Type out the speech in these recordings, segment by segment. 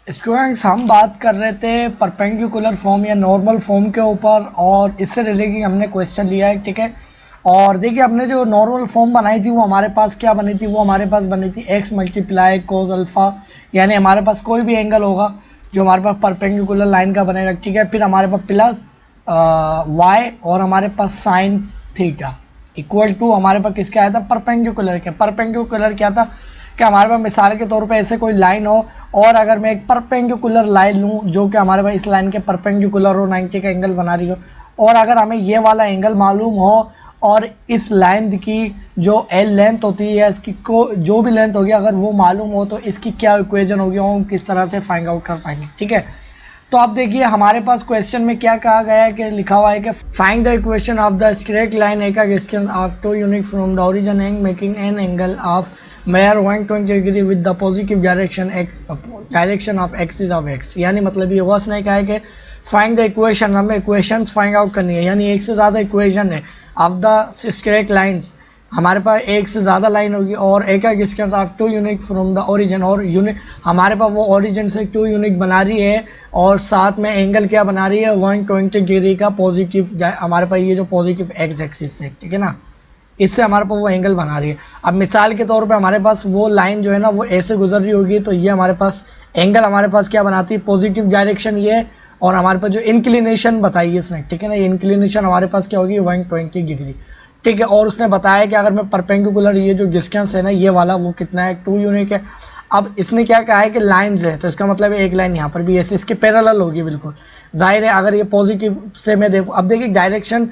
Students हम बात कर रहे थे परपेंडिकुलर फॉर्म या नॉर्मल फॉर्म के ऊपर और इससे रिलेटेड हमने क्वेश्चन लिया है, ठीक है। और देखिए हमने जो नॉर्मल फॉर्म बनाई थी वो हमारे पास क्या बनी थी, वो हमारे पास बनी थी x मल्टीप्लाई कोस अल्फ़ा, यानी हमारे पास कोई भी एंगल होगा जो हमारे पास परपेंडिकुलर लाइन का बनेगा, ठीक है। फिर हमारे पास प्लस y और हमारे पास साइन थीटा इक्वल टू हमारे पास किसका आया था, परपेंडिकुलर के। परपेंडिकुलर क्या था कि हमारे पास मिसाल के तौर पे ऐसे कोई लाइन हो और अगर मैं एक परपेंडिकुलर लाइन लूँ जो कि हमारे पास इस लाइन के परपेंडिकुलर हो, 90 का एंगल बना रही हो, और अगर हमें ये वाला एंगल मालूम हो और इस लाइन की जो एल लेंथ होती है, इसकी को जो भी लेंथ होगी अगर वो मालूम हो तो इसकी क्या इक्वेशन होगी और हम किस तरह से फाइंड आउट कर पाएंगे, ठीक है। तो आप देखिए हमारे पास क्वेश्चन में क्या कहा गया है कि लिखा हुआ है कि find the equation of the straight line at a distance of two unit from the origin and making an angle of measure 120 degree with the positive direction of axis of x. यानी मतलब ये हुआ उसने कहा है कि फाइंड द इक्वेशन, हमें equations find out करनी है, यानी एक से ज़्यादा इक्वेशन है ऑफ द स्ट्रेट लाइन्स। हमारे पास एक से ज़्यादा लाइन होगी और एक distance of two unit from the origin, और यूनिट हमारे पास वो ओरिजिन से 2 यूनिट बना रही है और साथ में एंगल क्या बना रही है, 120 डिग्री का पॉजिटिव। हमारे पास ये जो पॉजिटिव एक्स एक्सिस है, ठीक है ना, इससे हमारे पास वो एंगल बना रही है। अब मिसाल के तौर पे हमारे पास वो लाइन जो है ना वो ऐसे गुजर रही होगी तो ये हमारे पास एंगल हमारे पास क्या बनाती है, पॉजिटिव डायरेक्शन ये। और हमारे पास जो इंक्लिनेशन बताई है इसने, ठीक है ना, ये इंक्लिनेशन हमारे पास क्या होगी, 120 डिग्री, ठीक है। और उसने बताया कि अगर मैं परपेंडिकुलर ये जो डिस्टेंस है ना ये वाला वो कितना है, 2 यूनिट है। अब इसने क्या कहा है कि लाइंस है, तो इसका मतलब है एक लाइन यहाँ पर भी ऐसे इसके पैरेलल होगी, बिल्कुल जाहिर है। अगर ये पॉजिटिव से मैं देखूँ, अब देखिए डायरेक्शन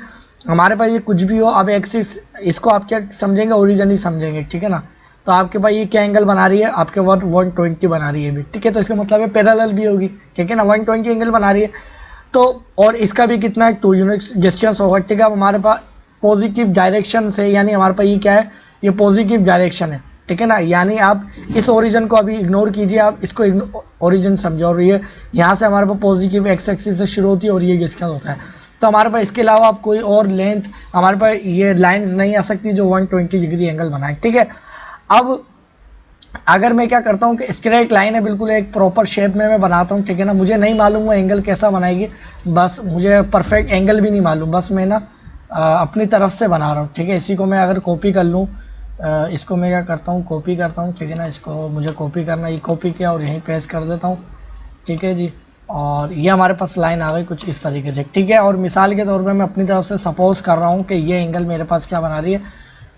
हमारे पास ये कुछ भी हो, अब एक्सिस इसको आप क्या समझेंगे, ओरिजिन ही समझेंगे, ठीक है ना। तो आपके पास ये क्या एंगल बना रही है, आपके 120 बना रही है भी, ठीक है। तो इसका मतलब है पैरेलल भी होगी, ठीक है ना, 120 एंगल बना रही है। तो और इसका भी कितना है, 2 यूनिट डिस्टेंस होगा, ठीक है। अब हमारे पास पॉजिटिव डायरेक्शन से, यानी हमारे पास ये क्या है, ये पॉजिटिव डायरेक्शन है, ठीक है ना। यानी आप इस ओरिजिन को अभी इग्नोर कीजिए, आप इसको ओरिजिन समझो, और ये यहाँ से हमारे पास पॉजिटिव एक्स एक्सिस से शुरू होती है और ये डिस्टेंस होता है। तो हमारे पास इसके अलावा आप कोई और लेंथ हमारे पास ये लाइन नहीं आ सकती जो 120 डिग्री एंगल बनाए, ठीक है। अब अगर मैं क्या करता हूँ कि स्ट्रेट लाइन है, बिल्कुल एक प्रॉपर शेप में मैं बनाता हूँ, ठीक है ना। मुझे नहीं मालूम वो एंगल कैसा बनाएगी, बस मुझे परफेक्ट एंगल भी नहीं मालूम, बस मैं ना अपनी तरफ से बना रहा हूँ, ठीक है। इसी को मैं अगर कॉपी कर लूँ, इसको मैं क्या करता हूँ, कॉपी करता हूँ, ठीक है ना। इसको मुझे कॉपी करना, ये कॉपी किया और यहीं पेस्ट कर देता हूँ, ठीक है जी। और ये हमारे पास लाइन आ गई कुछ इस तरीके से, ठीक है। और मिसाल के तौर पे मैं अपनी तरफ से सपोज कर रहा हूँ कि ये एंगल मेरे पास क्या बना रही है,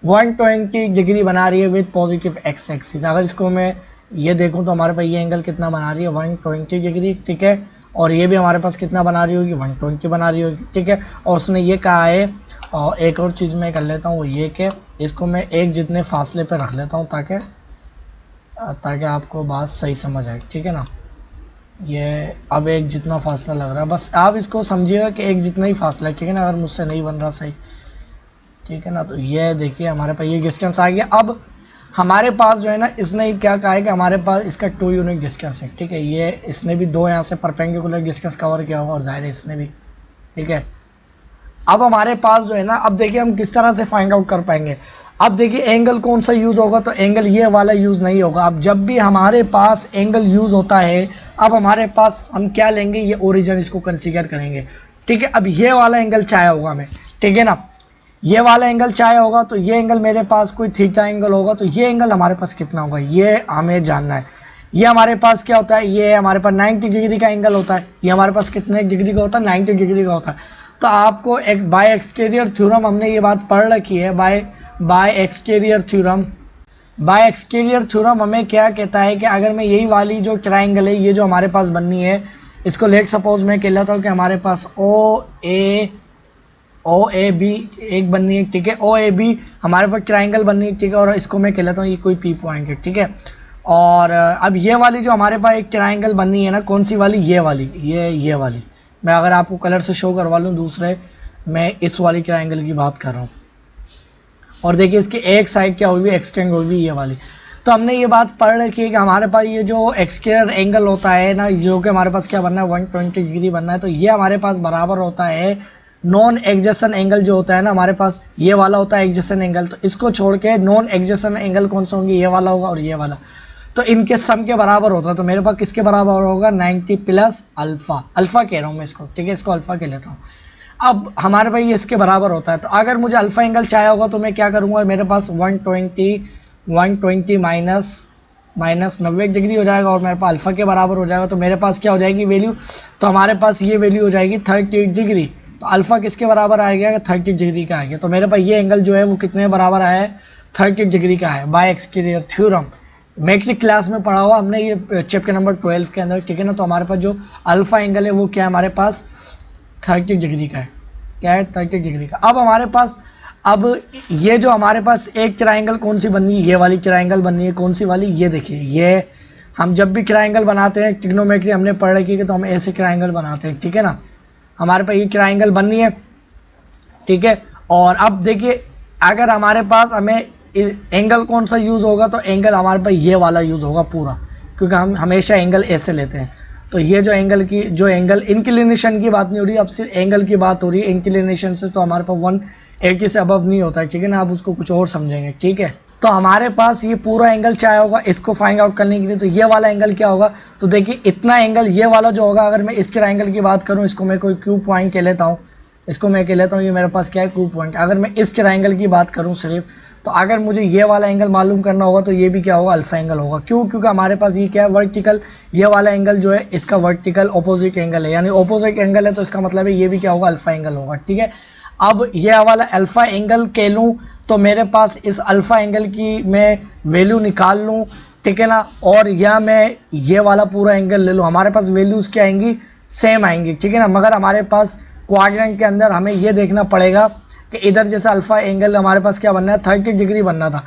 120 डिग्री बना रही है विद पॉजिटिव एक्स एक्सिस। अगर इसको मैं ये देखूँ तो हमारे पास ये एंगल कितना बना रही है, 120 डिग्री, ठीक है। और ये भी हमारे पास कितना बना रही होगी, 120 बना रही होगी, ठीक है। और उसने ये कहा है, और एक और चीज़ मैं कर लेता हूँ वो ये कि इसको मैं एक जितने फासले पर रख लेता हूँ ताकि आपको बात सही समझ आए, ठीक है ना। ये अब एक जितना फासला लग रहा है, बस आप इसको समझिएगा कि एक जितना ही फासला है, ठीक है ना, अगर मुझसे नहीं बन रहा सही, ठीक है ना। तो ये देखिए हमारे पास ये डिस्टेंस आ गया। अब हमारे पास जो है ना इसने क्या कहा है कि हमारे पास इसका 2 यूनिट डिस्टेंस है, ठीक है। ये इसने भी 2 यहाँ से परपेंडिकुलर डिस्टेंस कवर किया होगा और जाहिर है इसने भी, ठीक है। अब हमारे पास जो है ना, अब देखिए हम किस तरह से फाइंड आउट कर पाएंगे। अब देखिए एंगल कौन सा यूज़ होगा, तो एंगल ये वाला यूज़ नहीं होगा। अब जब भी हमारे पास एंगल यूज़ होता है, अब हमारे पास हम क्या लेंगे, ये ओरिजिन इसको कंसीडर करेंगे, ठीक है। अब ये वाला एंगल चाहिए होगा हमें, ठीक है ना, ये वाला एंगल चाहिए होगा। तो ये एंगल मेरे पास कोई थीटा एंगल होगा, तो ये एंगल हमारे पास कितना होगा ये हमें जानना है। ये हमारे पास क्या होता है, ये हमारे पास 90 डिग्री का एंगल होता है। ये हमारे पास कितने डिग्री का होता है, 90 डिग्री का होता है। तो आपको एक बाय एक्सटीरियर थ्योरम, हमने ये बात पढ़ रखी है, by exterior theorem. Bye exterior theorem हमें क्या कहता है कि अगर मैं यही वाली जो ट्राइंगल है ये जो हमारे पास बननी है, इसको लेट सपोज मैं कह लेता हूँ कि हमारे पास ओ ए बी एक बननी है, ठीक है। ओ ए बी हमारे पास ट्राइंगल बननी है, ठीक है। और इसको मैं कह लेता हूँ ये कोई पी पॉइंट है, ठीक है। और अब ये वाली जो हमारे पास एक ट्राइंगल बननी है ना, कौन सी वाली, ये वाली, ये वाली। मैं अगर आपको कलर से शो करवा लूँ दूसरे, मैं इस वाली ट्राइंगल की बात कर रहा हूँ। और देखिए इसकी एक साइड क्या होगी, एक्सटेंड होगी ये वाली। तो हमने ये बात पढ़ रखी है कि हमारे पास ये जो एक्सटीरियर एंगल होता है ना, जो कि हमारे पास क्या बनना है, 120 डिग्री बनना है। तो ये हमारे पास बराबर होता है नॉन एडजेसेंट एंगल जो होता है ना हमारे पास, ये वाला होता है एडजेसेंट एंगल। तो इसको छोड़ के नॉन एडजेसेंट एंगल कौन सा होंगे, ये वाला होगा और ये वाला। तो इनके सम के बराबर होता है। तो मेरे पास किसके बराबर होगा 90 प्लस अल्फा, अल्फा कह रहा हूँ मैं इसको, ठीक है, इसको अल्फा कह लेता हूँ। अब हमारे भाई इसके बराबर होता है, तो अगर मुझे अल्फा एंगल चाहिए होगा तो मैं क्या करूँगा, मेरे पास 120 माइनस 90 डिग्री हो जाएगा और मेरे पास अल्फा के बराबर हो जाएगा। तो मेरे पास क्या हो जाएगी वैल्यू, तो हमारे पास ये वैल्यू हो जाएगी 30 डिग्री। तो अल्फा किसके बराबर आएगा, 30 डिग्री का आएगा। तो मेरे पास ये एंगल जो है वो कितने बराबर आया है, 30 डिग्री का है by exterior theorem. Matric class में पढ़ा हुआ हमने ये चैप्टर नंबर 12 के अंदर, ठीक है ना। तो हमारे पास जो अल्फा एंगल है वो क्या है, हमारे पास 30 डिग्री का है, क्या है 30 डिग्री का। अब हमारे पास, अब ये जो हमारे पास एक ट्रायंगल कौन सी बननी है, ये वाली ट्रायंगल बननी है, कौन सी वाली, ये देखिए, ये हम जब भी ट्रायंगल बनाते हैं ट्रिग्नोमेट्री हमने पढ़ रखी है तो हम ऐसे ट्रायंगल बनाते हैं, ठीक है ना। हमारे पास ये ट्रायंगल बननी है, ठीक है। और अब देखिए अगर हमारे पास हमें एंगल कौन सा यूज़ होगा, तो एंगल हमारे पास ये वाला यूज़ होगा पूरा, क्योंकि हम हमेशा एंगल ऐसे लेते हैं। तो ये जो एंगल की, जो एंगल इंक्लिनेशन की बात नहीं हो रही, अब सिर्फ एंगल की बात हो रही है। इंक्लिनेशन से तो हमारे पास 180 से अबव नहीं होता है, ठीक है ना। आप उसको कुछ और समझेंगे, ठीक है। तो हमारे पास ये पूरा एंगल चाहिए होगा इसको फाइंड आउट करने के लिए। तो ये वाला एंगल क्या होगा, तो देखिए इतना एंगल ये वाला जो होगा, अगर मैं इस ट्रायंगल की बात करूँ, इसको मैं कोई क्यू पॉइंट कह लेता हूँ, इसको मैं कह लेता हूँ ये मेरे पास क्या है क्यू पॉइंट। अगर मैं इस ट्रायंगल की बात करूँ सिर्फ, तो अगर मुझे ये वाला एंगल मालूम करना होगा तो ये भी क्या होगा, अल्फा एंगल होगा। क्यों, क्योंकि हमारे पास ये क्या है वर्टिकल, ये वाला एंगल जो है इसका वर्टिकल ऑपोजिट एंगल है, यानी ऑपोजिट एंगल है, तो इसका मतलब है ये भी क्या होगा, अल्फा एंगल होगा, ठीक है। अब ये वाला अल्फा एंगल कह लूँ तो मेरे पास इस अल्फा एंगल की मैं वैल्यू निकाल लूँ, ठीक है ना। और या मैं ये वाला पूरा एंगल ले लूँ, हमारे पास वैल्यूज़ क्या आएंगी, सेम आएंगी, ठीक है ना। मगर हमारे पास क्वाड्रेंट के अंदर हमें ये देखना पड़ेगा कि इधर जैसे अल्फा एंगल हमारे पास क्या बनना है, 30 डिग्री बनना था,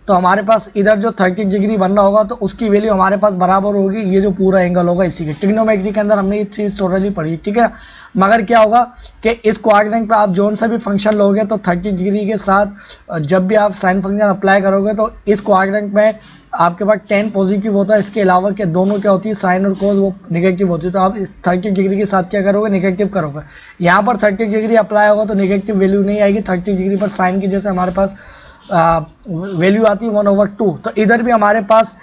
तो हमारे पास इधर जो 30 डिग्री बनना होगा तो उसकी वैल्यू हमारे पास बराबर होगी ये जो पूरा एंगल होगा इसी के। ट्रिग्नोमेट्री के अंदर हमने ये चीज़ टोटली पढ़ी, ठीक है। मगर क्या होगा कि इस क्वाड्रेंट पे आप जोन सा भी फंक्शन लोगे तो 30 डिग्री के साथ जब भी आप साइन फंक्शन अप्लाई करोगे तो इस क्वाड्रेंट में आपके पास 10 पॉजिटिव होता है, इसके अलावा के दोनों क्या होती है, साइन और कोस वो निगेटिव होती है। तो आप इस 30 डिग्री के साथ क्या करोगे, निगेटिव करोगे। यहाँ पर 30 डिग्री अप्लाई होगा तो निगेटिव वैल्यू नहीं आएगी, 30 डिग्री पर साइन की जैसे हमारे पास वैल्यू आती है 1/2। तो इधर भी हमारे पास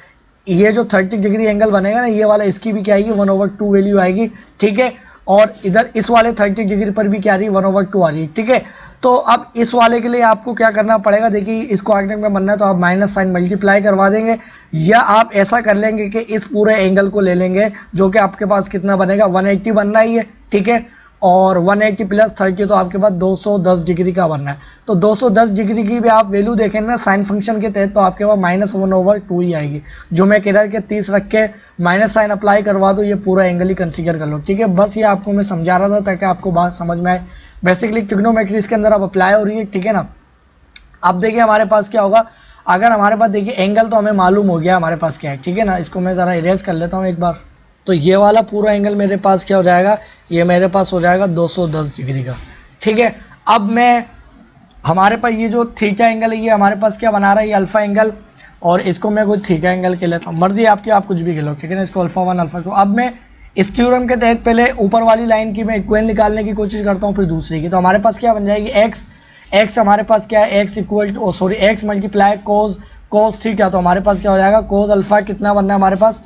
ये जो 30 डिग्री एंगल बनेगा ना ये वाला, इसकी भी क्या आएगी 1/2 वैल्यू आएगी, ठीक है। और इधर इस वाले 30 डिग्री पर भी क्या आ रही है 1/2 आ रही है, ठीक है। तो अब इस वाले के लिए आपको क्या करना पड़ेगा, देखिए इस क्वाड्रेंट में बनना है तो आप माइनस साइन मल्टीप्लाई करवा देंगे, या आप ऐसा कर लेंगे कि इस पूरे एंगल को ले लेंगे जो कि आपके पास कितना बनेगा 180 बनना ही है, ठीक है। और 180 प्लस 30 तो आपके पास 210 डिग्री का बनना है। तो 210 डिग्री की भी आप वैल्यू देखें ना साइन फंक्शन के तहत, तो आपके पास -1/2 ही आएगी। जो मैं कह रहा कि 30 रख के माइनस साइन अप्लाई करवा दो, ये पूरा एंगल ही कंसीडर कर लो, ठीक है। बस ये आपको मैं समझा रहा था ताकि आपको बात समझ में आए। बेसिकली ट्रिग्नोमेट्री इसके अंदर अब अप्लाई हो रही है, ठीक है ना। अब देखिए हमारे पास क्या होगा, अगर हमारे पास देखिए एंगल तो हमें मालूम हो गया हमारे पास क्या है, ठीक है ना। इसको मैं ज़रा इरेज कर लेता हूँ एक बार। तो ये वाला पूरा एंगल मेरे पास क्या हो जाएगा, ये मेरे पास हो जाएगा 210 डिग्री का, ठीक है। अब मैं, हमारे पास ये जो थीटा एंगल है ये हमारे पास क्या बना रहा है, ये अल्फा एंगल, और इसको मैं कोई थीटा एंगल के लेता हूँ, मर्जी आपकी, आप कुछ भी कह लो, ठीक है ना। इसको अल्फा 1 अल्फा 2। अब मैं इस थ्योरम के तहत पहले ऊपर वाली लाइन की मैं इक्वेशन निकालने की कोशिश करता हूँ, फिर दूसरी की। तो हमारे पास क्या बन जाएगी, एक्स हमारे पास क्या है, x equal to sorry x multiply cos theta. तो हमारे पास क्या हो जाएगा, कोस अल्फा कितना बनना है हमारे पास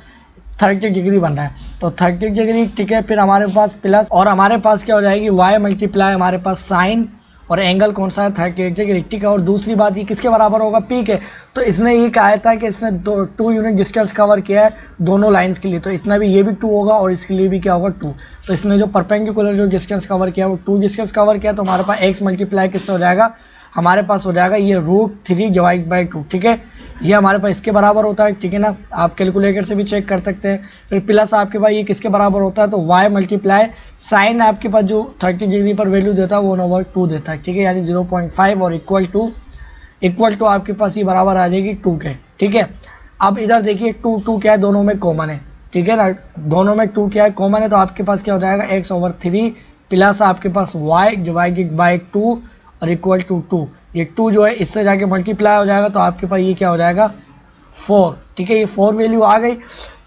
30 डिग्री बनना है, तो 30 डिग्री, ठीक है। फिर हमारे पास प्लस, और हमारे पास क्या हो जाएगी वाई मल्टीप्लाई हमारे पास साइन, और एंगल कौन सा है 30 डिग्री, ठीक है। और दूसरी बात ये किसके बराबर होगा, पी के। तो इसने ये कहा था कि इसने 2 यूनिट डिस्टेंस कवर किया है दोनों लाइंस के लिए, तो इतना भी ये भी 2 होगा और इसके लिए भी क्या होगा 2। तो इसने जो परपेंडिकुलर जो डिस्टेंस कवर किया वो 2 डिस्टेंस कवर किया। तो हमारे पास एक्स मल्टीप्लाई किससे हो जाएगा, हमारे पास हो जाएगा ये √3 डिवाइड बाई 2, ठीक है। ये हमारे पास इसके बराबर होता है, ठीक है ना। आप कैलकुलेटर से भी चेक कर सकते हैं। फिर प्लस आपके पास ये किसके बराबर होता है, तो y मल्टीप्लाई साइन आपके पास जो 30 डिग्री पर वैल्यू देता है वो 1/2 देता है, ठीक है, यानी 0.5, और इक्वल टू आपके पास ये बराबर आ जाएगी 2 के, ठीक है। अब इधर देखिए 2 क्या है, दोनों में कॉमन है, ठीक है ना। दोनों में 2 क्या है, कॉमन है। तो आपके पास क्या हो जाएगा x/3 प्लस आपके पास y डिवाइडेड बाई 2 और इक्वल टू 2। ये 2 जो है इससे जाके मल्टीप्लाई हो जाएगा, तो आपके पास ये क्या हो जाएगा 4, ठीक है। ये 4 वैल्यू आ गई।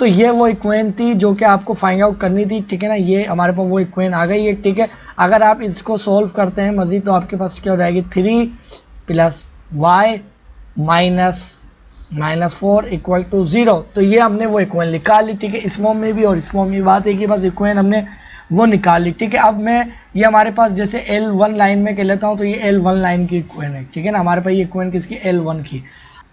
तो ये वो इक्वेशन थी जो कि आपको फाइंड आउट करनी थी, ठीक है ना। ये हमारे पास वो इक्वेशन आ गई है, ठीक है। अगर आप इसको सॉल्व करते हैं मजीद तो आपके पास क्या हो जाएगी 3 plus y minus -4 equal to 0। तो ये हमने वो इक्वेशन निकाल ली, ठीक है, इस फॉर्म में भी और इस फॉर्म में। बात है कि बस इक्वेशन हमने वो निकाल ली, ठीक है। अब मैं ये हमारे पास जैसे L1 लाइन में कह लेता हूँ, तो ये L1 लाइन की इक्वेशन है, ठीक है ना। हमारे पास ये इक्वेशन किसकी, L1 की।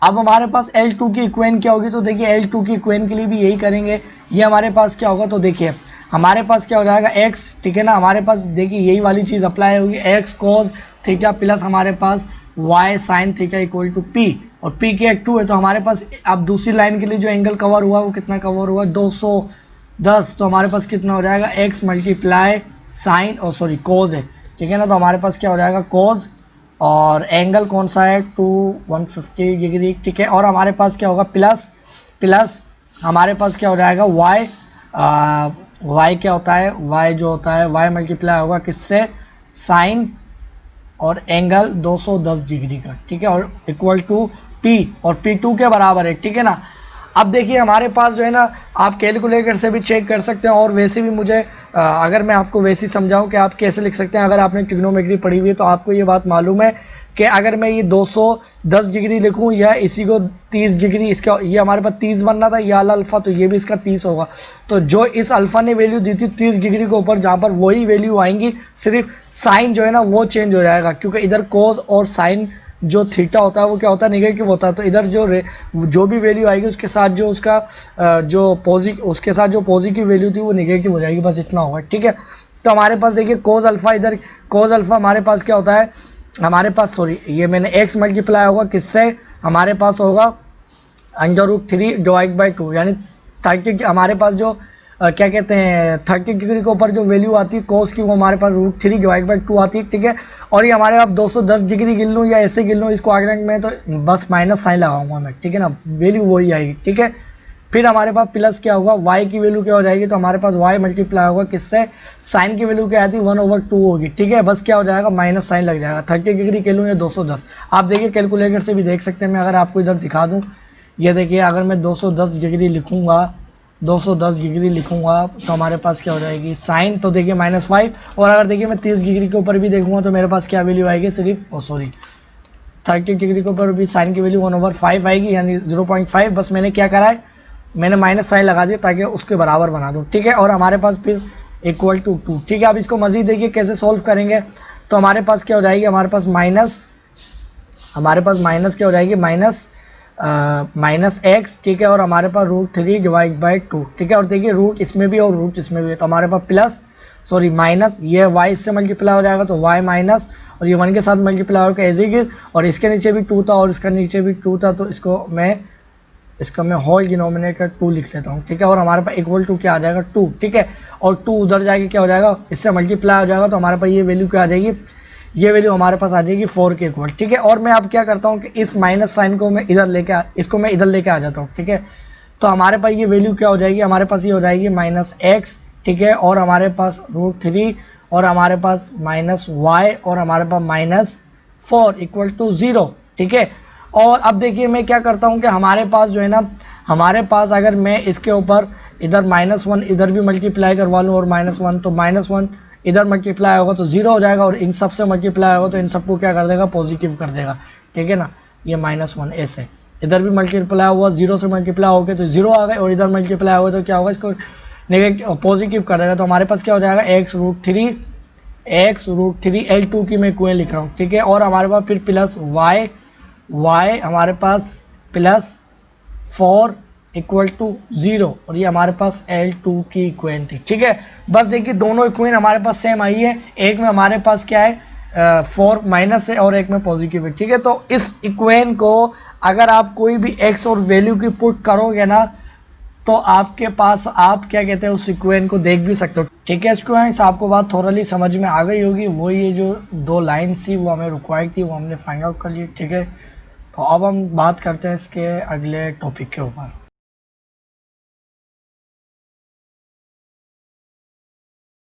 अब हमारे पास L2 की इक्वेशन क्या होगी, तो देखिए L2 की इक्वेशन के लिए भी यही करेंगे। ये हमारे पास क्या होगा, तो देखिए हमारे पास क्या हो जाएगा x, ठीक है ना। हमारे पास देखिए यही वाली चीज़ अप्लाई होगी, x cos थीटा प्लस हमारे पास y sin theta equal to p, और p के 2 है। तो हमारे पास अब दूसरी लाइन के लिए जो एंगल कवर हुआ वो कितना कवर हुआ, 210। तो हमारे पास कितना हो जाएगा, x मल्टीप्लाई साइन और सॉरी कोज है, ठीक है ना। तो हमारे पास क्या हो जाएगा, कोज, और एंगल कौन सा है, 150 डिग्री, ठीक है। और हमारे पास क्या होगा, प्लस प्लस हमारे पास क्या हो जाएगा y क्या होता है, y जो होता है y मल्टीप्लाई होगा किससे, साइन और एंगल 210 डिग्री का, ठीक है, और इक्वल टू p, और p2 के बराबर है, ठीक है ना। अब देखिए हमारे पास जो है ना, आप कैलकुलेटर से भी चेक कर सकते हैं, और वैसे भी मुझे अगर मैं आपको वैसे ही समझाऊं कि आप कैसे लिख सकते हैं, अगर आपने ट्रिग्नोमेट्री पढ़ी हुई है तो आपको ये बात मालूम है कि अगर मैं ये 210 डिग्री लिखूं या इसी को 30 डिग्री, इसका ये हमारे पास 30 बनना था, ये अल्फा, तो ये भी इसका 30 होगा। तो जो इस अल्फा ने वैल्यू दी थी 30 डिग्री के ऊपर, जहाँ पर वही वैल्यू आएंगी, सिर्फ साइन जो है ना वो चेंज हो जाएगा, क्योंकि इधर कोस और साइन जो थीटा होता है वो क्या होता है, नेगेटिव होता है। तो इधर जो भी वैल्यू आएगी उसके साथ जो उसका उसके साथ जो पॉजिटिव वैल्यू थी वो नेगेटिव हो जाएगी, बस इतना होगा, ठीक है। तो हमारे पास देखिए कोस अल्फा, इधर कोस अल्फा हमारे पास क्या होता है, हमारे पास सॉरी ये मैंने x मल्टीप्लाई होगा किससे, हमारे पास होगा √3 डिवाइड बाई 2, यानी 30 हमारे पास जो क्या कहते हैं 30 डिग्री के ऊपर जो वैल्यू आती है कोस की, वो हमारे पास √3 डिवाइड बाई 2 आती है, ठीक है। और ये हमारे आप 210 डिग्री गिन लूँ या ऐसे गिन लूँ इसको आर्गुमेंट में, तो बस माइनस साइन लगाऊंगा मैं, ठीक है ना, वैल्यू वही आएगी, ठीक है। फिर हमारे पास प्लस क्या होगा, y की वैल्यू क्या हो जाएगी, तो हमारे पास y मल्टीप्लाई होगा किससे, साइन की वैल्यू क्या आती है 1/2 होगी, ठीक है। बस क्या हो जाएगा, माइनस साइन लग जाएगा, 30 डिग्री के लूँ या 210। आप देखिए कैलकुलेटर से भी देख सकते हैं, मैं अगर आपको इधर दिखा दूँ, ये देखिए अगर मैं 210 डिग्री लिखूँगा, 210 डिग्री लिखूँगा तो हमारे पास क्या हो जाएगी साइन, तो देखिए -5। और अगर देखिए मैं 30 डिग्री के ऊपर भी देखूँगा तो मेरे पास क्या वैल्यू आएगी, सिर्फ 30 डिग्री के ऊपर भी साइन की वैल्यू 1/5 आएगी, यानी 0.5। बस मैंने क्या करा है, मैंने माइनस साइन लगा दिया ताकि उसके बराबर बना दूं, ठीक है। और हमारे पास फिर इक्वल टू 2, ठीक है। अब इसको मजीद देखिए कैसे सॉल्व करेंगे, तो हमारे पास क्या हो जाएगी, हमारे पास माइनस क्या हो जाएगी, माइनस x, ठीक है। और हमारे पास √3 डिवाइड बाई 2, ठीक है। और देखिए रूट इसमें भी और रूट इसमें भी है, तो हमारे पास प्लस सॉरी माइनस, ये y इससे मल्टीप्लाई हो जाएगा तो y माइनस, और ये 1 के साथ मल्टीप्लाई होकर एज इट इज, और इसके नीचे भी 2 था और इसका नीचे भी 2 था, तो इसका मैं होल डिनोमिनेटर 2 लिख लेता हूँ, ठीक है। और हमारे पास इक्वल टू क्या आ जाएगा 2, ठीक है। और 2 उधर जाके क्या हो जाएगा, इससे मल्टीप्लाई हो जाएगा, तो हमारे पास ये वैल्यू क्या आ जाएगी, ये वैल्यू हमारे पास आ जाएगी 4 के इक्वल, ठीक है। और मैं अब क्या करता हूँ कि इस माइनस साइन को मैं इधर लेके आ जाता हूँ, ठीक है। तो हमारे पास ये वैल्यू क्या हो जाएगी, हमारे पास ये हो जाएगी -x, ठीक है। और हमारे पास √3 और हमारे पास -y और हमारे पास -4 इक्वल टू 0, ठीक है। और अब देखिए मैं क्या करता हूँ कि हमारे पास जो है ना, हमारे पास अगर मैं इसके ऊपर इधर -1 इधर भी मल्टीप्लाई करवा लूँ और -1, तो -1 इधर मल्टीप्लाई होगा तो 0 हो जाएगा, और इन सब से मल्टीप्लाई होगा तो इन सबको क्या कर देगा, पॉजिटिव कर देगा, ठीक है ना। ये -1 ऐसे इधर भी मल्टीप्लाई हुआ, 0 से मल्टीप्लाई हो गए तो 0 आ गए, और इधर मल्टीप्लाई होगा तो क्या होगा, इसको नेगेटिव पॉजिटिव कर देगा। तो हमारे पास क्या हो जाएगा, x √3 L2 की मैं इक्वेशन लिख रहा हूँ, ठीक है। और हमारे पास फिर प्लस y हमारे पास +4 इक्वल टू 0, और ये हमारे पास L2 की इक्वेशन थी, ठीक है। बस देखिए दोनों इक्वेशन हमारे पास सेम आई है, एक में हमारे पास क्या है 4 माइनस है और एक में पॉजिटिव है, ठीक है। तो इस इक्वेशन को अगर आप कोई भी x और वैल्यू की पुट करोगे ना, तो आपके पास आप क्या कहते हैं उस इक्वेशन को देख भी सकते हो, ठीक है। स्टूडेंट्स आपको बात थोरली समझ में आ गई होगी, वो ये जो 2 लाइन्स थी वो हमें रिक्वायर्ड थी, वो हमने फाइंड आउट कर ली, ठीक है। तो अब हम बात करते हैं इसके अगले टॉपिक के ऊपर।